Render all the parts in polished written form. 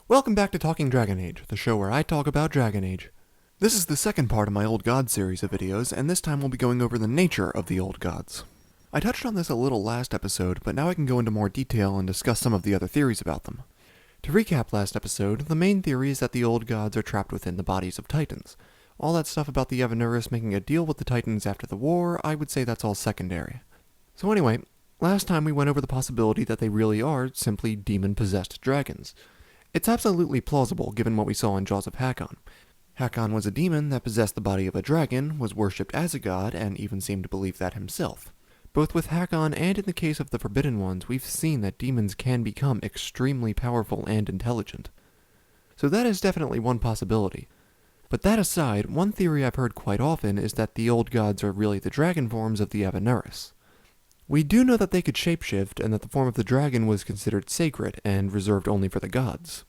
Welcome back to Talking Dragon Age, the show where I talk about Dragon Age. This is the second part of my Old Gods series of videos, and this time we'll be going over the nature of the Old Gods. I touched on this a little last episode, but now I can go into more detail and discuss some of the other theories about them. To recap last episode, the main theory is that the Old Gods are trapped within the bodies of Titans. All that stuff about the Evanuris making a deal with the Titans after the war, I would say that's all secondary. So anyway, last time we went over the possibility that they really are simply demon-possessed dragons. It's absolutely plausible given what we saw in Jaws of Hakon. Hakon was a demon that possessed the body of a dragon, was worshipped as a god, and even seemed to believe that himself. Both with Hakon and in the case of the Forbidden Ones, we've seen that demons can become extremely powerful and intelligent. So that is definitely one possibility. But that aside, one theory I've heard quite often is that the Old Gods are really the dragon forms of the Evanuris. We do know that they could shapeshift, and that the form of the dragon was considered sacred and reserved only for the gods.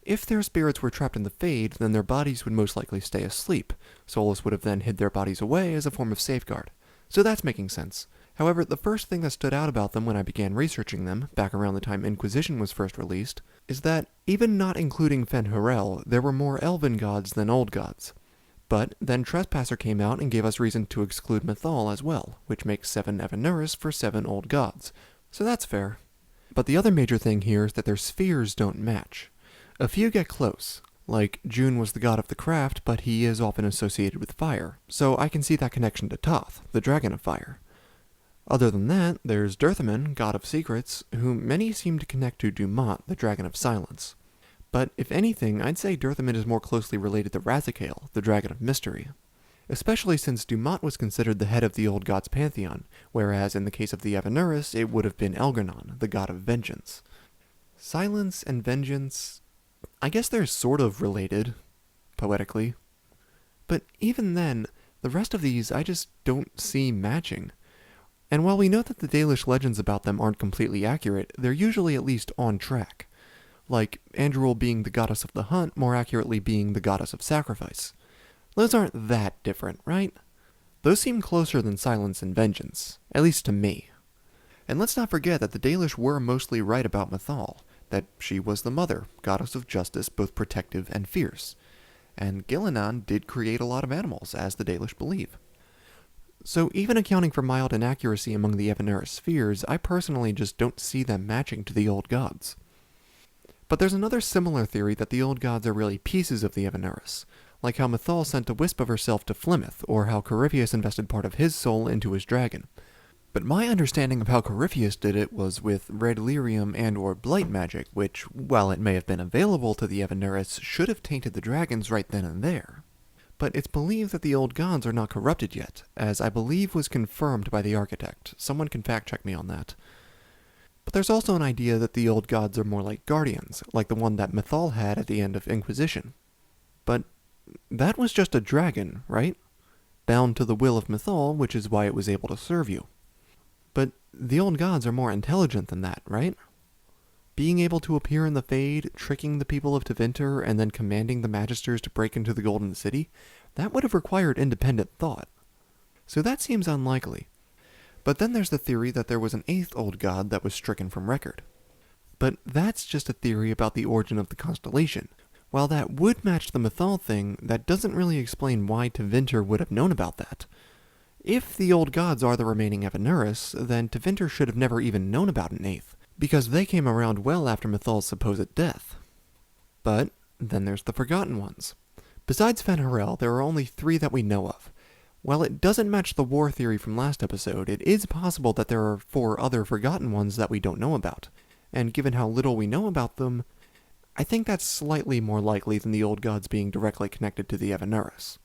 If their spirits were trapped in the Fade, then their bodies would most likely stay asleep. Solas would have then hid their bodies away as a form of safeguard. So that's making sense. However, the first thing that stood out about them when I began researching them, back around the time Inquisition was first released, is that, even not including Fen'Harel, there were more elven gods than old gods. But then Trespasser came out and gave us reason to exclude Mythal as well, which makes 7 Evanuris for 7 old gods. So that's fair. But the other major thing here is that their spheres don't match. A few get close, like June was the god of the craft, but he is often associated with fire, so I can see that connection to Toth, the dragon of fire. Other than that, there's Dirthaman, god of secrets, whom many seem to connect to Dumont, the dragon of silence. But if anything, I'd say Dirthaman is more closely related to Razikael, the dragon of mystery. Especially since Dumont was considered the head of the Old Gods' pantheon, whereas in the case of the Evanuris, it would have been Elgar'nan, the god of vengeance. Silence and vengeance, I guess they're sort of related, poetically. But even then, the rest of these I just don't see matching. And while we know that the Dalish legends about them aren't completely accurate, they're usually at least on track. Like Andruil being the goddess of the hunt, more accurately being the goddess of sacrifice. Those aren't that different, right? Those seem closer than silence and vengeance, at least to me. And let's not forget that the Dalish were mostly right about Mythal, that she was the mother, goddess of justice, both protective and fierce. And Gillinan did create a lot of animals, as the Dalish believe. So even accounting for mild inaccuracy among the Evanuris spheres, I personally just don't see them matching to the Old Gods. But there's another similar theory that the Old Gods are really pieces of the Evanuris, like how Mythal sent a wisp of herself to Flemeth, or how Corypheus invested part of his soul into his dragon. But my understanding of how Corypheus did it was with red Lyrium and or Blight magic, which, while it may have been available to the Evanuris, should have tainted the dragons right then and there. But it's believed that the Old Gods are not corrupted yet, as I believe was confirmed by the architect. Someone can fact check me on that. But there's also an idea that the Old Gods are more like guardians, like the one that Mythal had at the end of Inquisition. But that was just a dragon, right? Bound to the will of Mythal, which is why it was able to serve you. But the Old Gods are more intelligent than that, right? Being able to appear in the Fade, tricking the people of Tevinter, and then commanding the Magisters to break into the Golden City, that would have required independent thought. So that seems unlikely. But then there's the theory that there was an 8th Old God that was stricken from record. But that's just a theory about the origin of the constellation. While that would match the Mythal thing, that doesn't really explain why Tevinter would have known about that. If the Old Gods are the remaining Evanuris, then Tevinter should have never even known about an 8th, because they came around well after Mythal's supposed death. But then there's the Forgotten Ones. Besides Fen'Harel, there are only 3 that we know of. While it doesn't match the war theory from last episode, it is possible that there are 4 other Forgotten Ones that we don't know about, and given how little we know about them, I think that's slightly more likely than the Old Gods being directly connected to the Evanuris.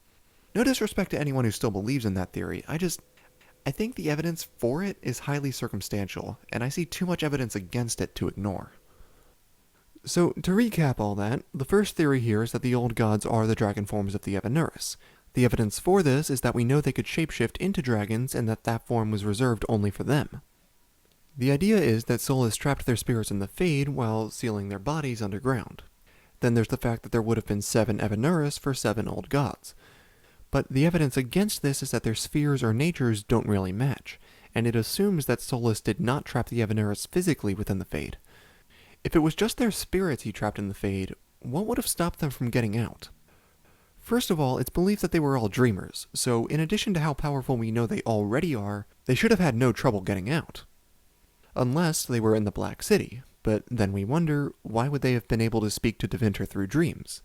No disrespect to anyone who still believes in that theory, I think the evidence for it is highly circumstantial, and I see too much evidence against it to ignore. So, to recap all that, the first theory here is that the Old Gods are the dragon forms of the Evanuris. The evidence for this is that we know they could shapeshift into dragons and that form was reserved only for them. The idea is that Solas trapped their spirits in the Fade while sealing their bodies underground. Then there's the fact that there would have been 7 Evanuris for 7 Old Gods. But the evidence against this is that their spheres or natures don't really match, and it assumes that Solas did not trap the Evanuris physically within the Fade. If it was just their spirits he trapped in the Fade, what would have stopped them from getting out? First of all, it's believed that they were all dreamers, so in addition to how powerful we know they already are, they should have had no trouble getting out. Unless they were in the Black City, but then we wonder, why would they have been able to speak to Tevinter through dreams?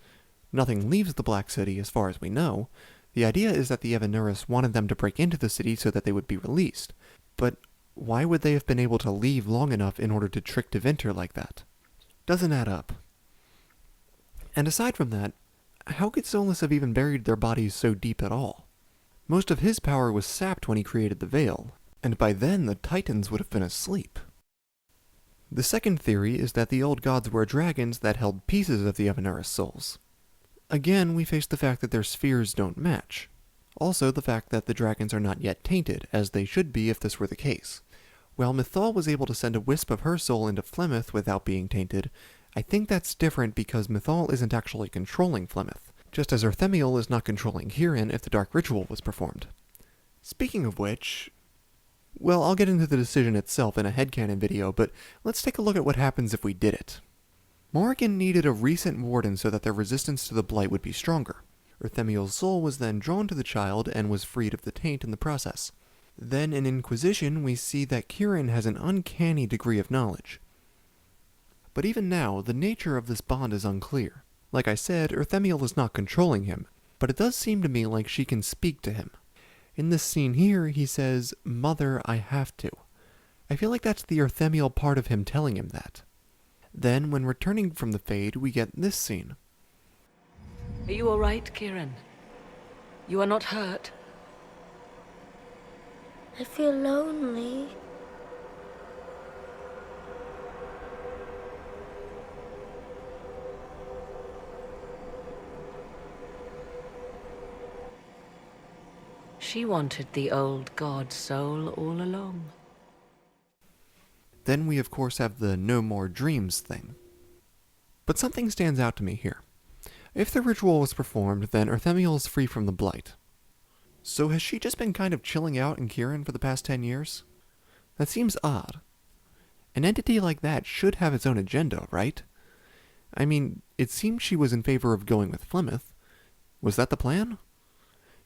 Nothing leaves the Black City as far as we know. The idea is that the Evanuris wanted them to break into the city so that they would be released, but why would they have been able to leave long enough in order to trick Tevinter like that? Doesn't add up. And aside from that, how could Solas have even buried their bodies so deep at all? Most of his power was sapped when he created the Veil, and by then the Titans would have been asleep. The second theory is that the old gods were dragons that held pieces of the Evanuris souls. Again, we face the fact that their spheres don't match. Also, the fact that the dragons are not yet tainted, as they should be if this were the case. While Mythal was able to send a wisp of her soul into Flemeth without being tainted, I think that's different because Mythal isn't actually controlling Flemeth, just as Urthemiel is not controlling Kirin if the Dark Ritual was performed. Speaking of which, well, I'll get into the decision itself in a headcanon video, but let's take a look at what happens if we did it. Morrigan needed a recent Warden so that their resistance to the Blight would be stronger. Urthemiel's soul was then drawn to the child and was freed of the taint in the process. Then in Inquisition, we see that Kirin has an uncanny degree of knowledge. But even now, the nature of this bond is unclear. Like I said, Urthemiel is not controlling him, but it does seem to me like she can speak to him. In this scene here, he says, "Mother, I have to." I feel like that's the Urthemiel part of him telling him that. Then, when returning from the Fade, we get this scene. Are you all right, Kirin? You are not hurt? I feel lonely. She wanted the old god soul all along. Then we of course have the no more dreams thing. But something stands out to me here. If the ritual was performed, then Urthemiel is free from the Blight. So has she just been kind of chilling out in Kirin for the past 10 years? That seems odd. An entity like that should have its own agenda, right? I mean, it seems she was in favor of going with Flemeth. Was that the plan?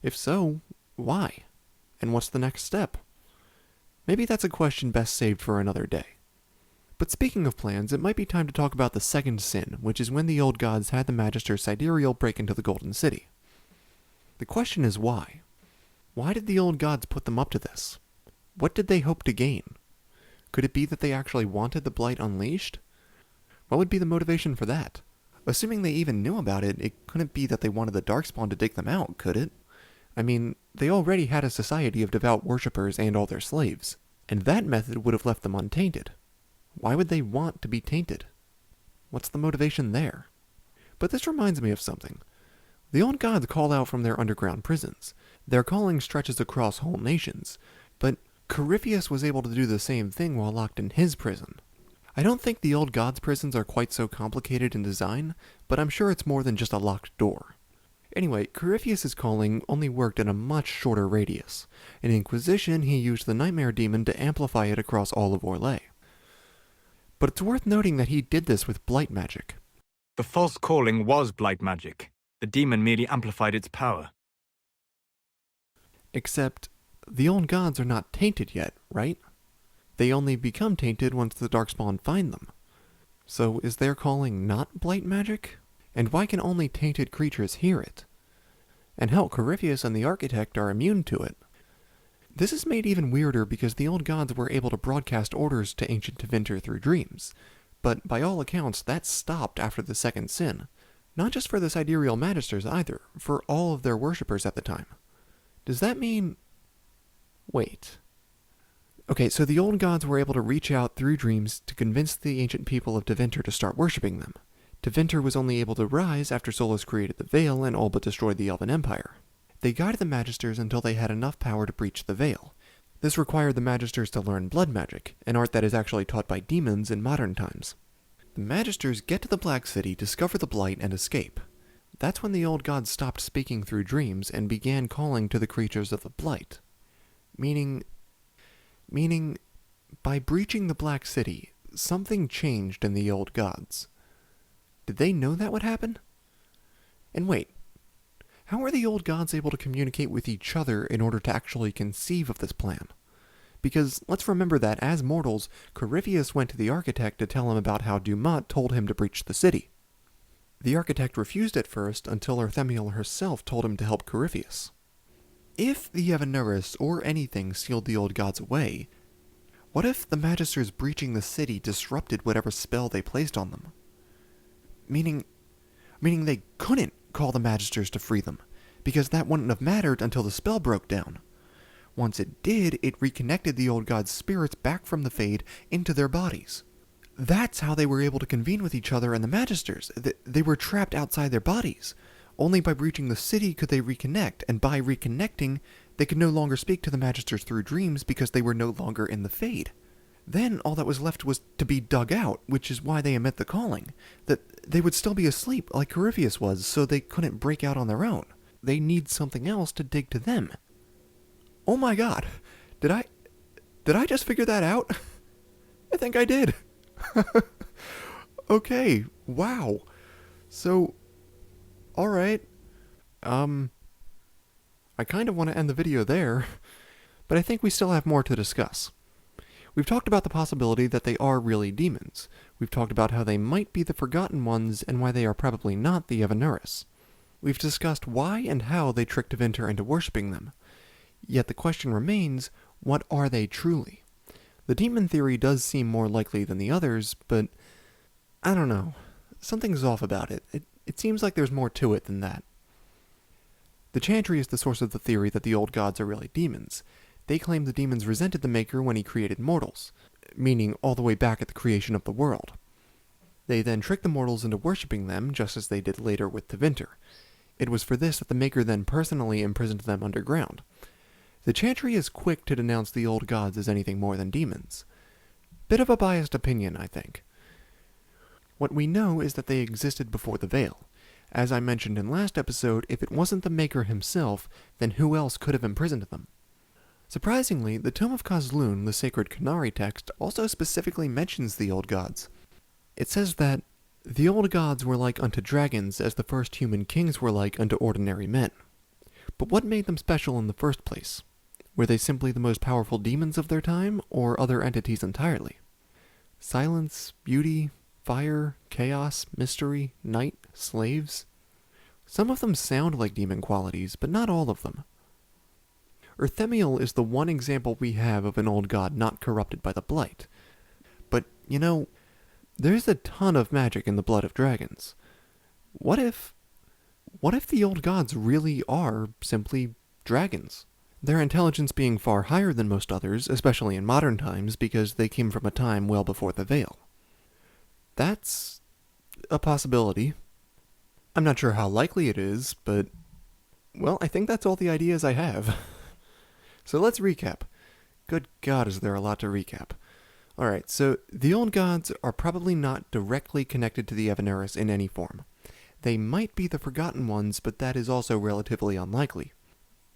If so, why? And what's the next step? Maybe that's a question best saved for another day. But speaking of plans, it might be time to talk about the second sin, which is when the old gods had the Magister Sidereal break into the Golden City. The question is why? Why did the old gods put them up to this? What did they hope to gain? Could it be that they actually wanted the Blight unleashed? What would be the motivation for that? Assuming they even knew about it, it couldn't be that they wanted the Darkspawn to dig them out, could it? I mean, they already had a society of devout worshippers and all their slaves, and that method would have left them untainted. Why would they want to be tainted? What's the motivation there? But this reminds me of something. The old gods call out from their underground prisons. Their calling stretches across whole nations, but Corypheus was able to do the same thing while locked in his prison. I don't think the old gods' prisons are quite so complicated in design, but I'm sure it's more than just a locked door. Anyway, Corypheus' calling only worked in a much shorter radius. In Inquisition, he used the Nightmare Demon to amplify it across all of Orlais. But it's worth noting that he did this with Blight magic. The false calling was Blight magic. The demon merely amplified its power. Except, the old gods are not tainted yet, right? They only become tainted once the Darkspawn find them. So is their calling not Blight magic? And why can only tainted creatures hear it? And hell, Corypheus and the Architect are immune to it. This is made even weirder because the old gods were able to broadcast orders to ancient Tevinter through dreams, but by all accounts that stopped after the second sin. Not just for the Sidereal Magisters either, for all of their worshippers at the time. Does that mean... Wait. Okay, so the old gods were able to reach out through dreams to convince the ancient people of Tevinter to start worshipping them. Tevinter was only able to rise after Solas created the Veil and all but destroyed the Elven Empire. They guided the Magisters until they had enough power to breach the Veil. This required the Magisters to learn blood magic, an art that is actually taught by demons in modern times. The Magisters get to the Black City, discover the Blight, and escape. That's when the old gods stopped speaking through dreams and began calling to the creatures of the Blight. Meaning, by breaching the Black City, something changed in the old gods. Did they know that would happen? And wait, how were the old gods able to communicate with each other in order to actually conceive of this plan? Because let's remember that, as mortals, Corypheus went to the architect to tell him about how Dumat told him to breach the city. The architect refused at first until Themiel herself told him to help Corypheus. If the Evanuris or anything sealed the old gods away, what if the Magisters breaching the city disrupted whatever spell they placed on them? Meaning they couldn't call the Magisters to free them, because that wouldn't have mattered until the spell broke down. Once it did, it reconnected the old gods' spirits back from the Fade into their bodies. That's how they were able to convene with each other and the Magisters. They were trapped outside their bodies. Only by breaching the city could they reconnect, and by reconnecting, they could no longer speak to the Magisters through dreams because they were no longer in the Fade. Then all that was left was to be dug out, which is why they emit the calling. That they would still be asleep like Corypheus was, so they couldn't break out on their own. They need something else to dig to them. Oh my god, did I just figure that out? I think I did. Okay, wow. So, alright. I kind of want to end the video there, but I think we still have more to discuss. We've talked about the possibility that they are really demons. We've talked about how they might be the Forgotten Ones and why they are probably not the Evanuris. We've discussed why and how they tricked Tevinter into worshipping them. Yet the question remains, what are they truly? The demon theory does seem more likely than the others, but I don't know. Something's off about it. It seems like there's more to it than that. The Chantry is the source of the theory that the old gods are really demons. They claim the demons resented the Maker when he created mortals, meaning all the way back at the creation of the world. They then tricked the mortals into worshipping them, just as they did later with Tevinter. It was for this that the Maker then personally imprisoned them underground. The Chantry is quick to denounce the old gods as anything more than demons. Bit of a biased opinion, I think. What we know is that they existed before the Veil. As I mentioned in last episode, if it wasn't the Maker himself, then who else could have imprisoned them? Surprisingly, the Tome of Kozlun, the sacred Qunari text, also specifically mentions the old gods. It says that the old gods were like unto dragons as the first human kings were like unto ordinary men. But what made them special in the first place? Were they simply the most powerful demons of their time, or other entities entirely? Silence, beauty, fire, chaos, mystery, night, slaves? Some of them sound like demon qualities, but not all of them. Themiel is the one example we have of an old god not corrupted by the Blight. But, you know, there's a ton of magic in the blood of dragons. What if the old gods really are simply dragons? Their intelligence being far higher than most others, especially in modern times, because they came from a time well before the Veil. That's a possibility. I'm not sure how likely it is, but, well, I think that's all the ideas I have. So let's recap. Good God, is there a lot to recap. Alright, so the old gods are probably not directly connected to the Evanuris in any form. They might be the Forgotten Ones, but that is also relatively unlikely.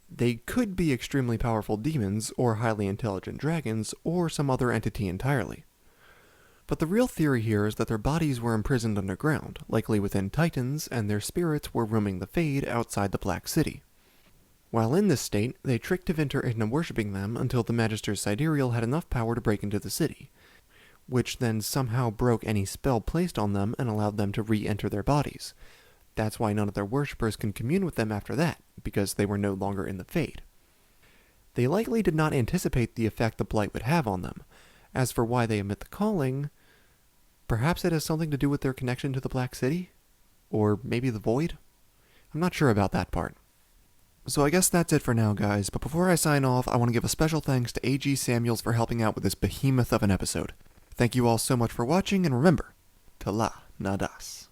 They could be extremely powerful demons, or highly intelligent dragons, or some other entity entirely. But the real theory here is that their bodies were imprisoned underground, likely within Titans, and their spirits were roaming the Fade outside the Black City. While in this state, they tricked Tevinter into worshipping them until the Magisters Sidereal had enough power to break into the city, which then somehow broke any spell placed on them and allowed them to re-enter their bodies. That's why none of their worshippers can commune with them after that, because they were no longer in the Fade. They likely did not anticipate the effect the Blight would have on them. As for why they emit the calling, perhaps it has something to do with their connection to the Black City? Or maybe the Void? I'm not sure about that part. So I guess that's it for now, guys, but before I sign off, I want to give a special thanks to A.G. Samuels for helping out with this behemoth of an episode. Thank you all so much for watching, and remember, to la nadas.